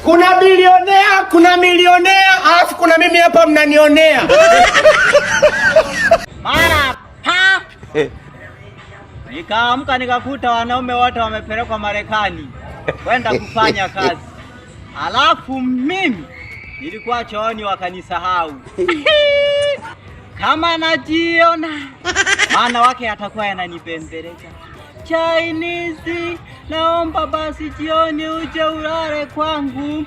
Kuna bilionea, kuna milionea, alafu kuna mimi hapa mnanionea. Mara pa. Nikaamka nikakuta wanaume wote wamepelekwa Marekani kwenda kufanya kazi. Alafu mimi nilikuwa chooni wakanisahau. Kama najiona maana wake atakuwa yananipembeleza. Chinese, naomba basi jioni uje ulale kwangu.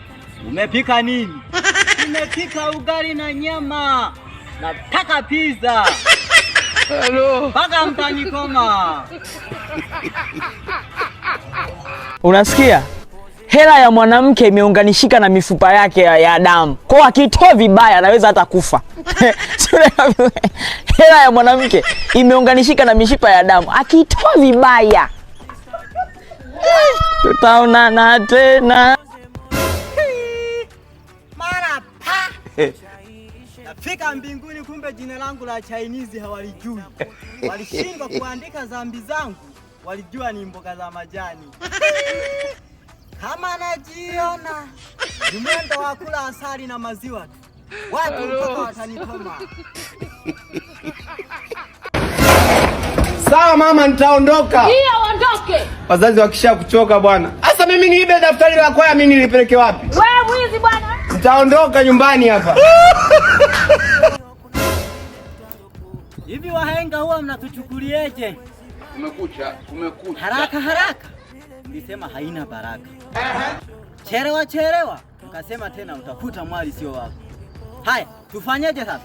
Umepika nini? Nimepika ugali na nyama. Nataka pizza. Hello. Paka mtanikoma. Unasikia? Hela ya mwanamke imeunganishika na mifupa yake ya damu. Kwa akitoa vibaya anaweza hata kufa. Hela ya mwanamke imeunganishika na mishipa ya damu. Akitoa vibaya tutaonana tena. Mara pa. Nafika mbinguni kumbe jina langu la Chinese hawalijui. Walishindwa kuandika dhambi zangu, walijua ni mboga za majani. Kama najiona ni mwendo wa kula asali na maziwa. Watu mpaka watanikoma. Sawa mama, nitaondoka. Ndio ondoke. Wazazi wakisha kuchoka bwana. Sasa mimi niibe daftari la kwaya, mimi nilipeleke wapi? Wewe mwizi bwana. Nitaondoka nyumbani hapa. Hivi wahenga huwa mnatuchukulieje? Kumekucha. Haraka haraka. Nilisema haina baraka. Chelewa. Ukasema tena utakuta mwali sio wako. Haya, tufanyeje sasa?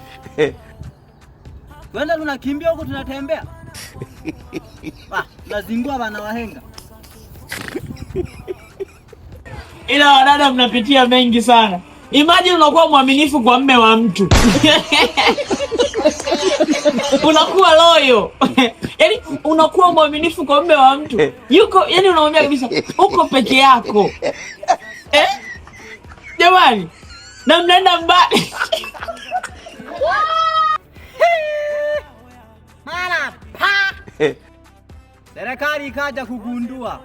Twende tunakimbia huko tunatembea? Tunazingua bana wahenga. Ila wadada mnapitia mengi sana. Imagine unakuwa mwaminifu kwa mume wa mtu. Unakuwa loyo. Yaani unakuwa mwaminifu kwa mume wa mtu. Yuko, yani unamwambia kabisa uko peke yako. Jamani, na mnaenda mbali. Mara pa. Serikali ikaja kugundua.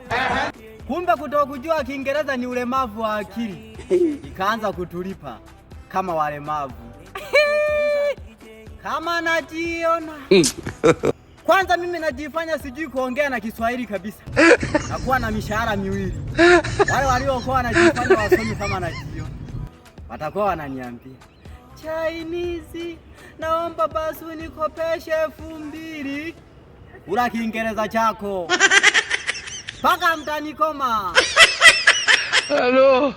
Kumbe kutokujua Kiingereza ni ulemavu wa akili. Ikaanza kutulipa kama walemavu. Kama najiona. Kwanza mimi najifanya sijui kuongea na Kiswahili kabisa. Nakuwa na mishahara miwili. Wale waliokuwa wanajifanya wasomi kama najiona watakuwa wananiambia, Chinese, naomba basi unikopeshe 2,000. Ula Kiingereza chako. Paka mtanikoma. Hello.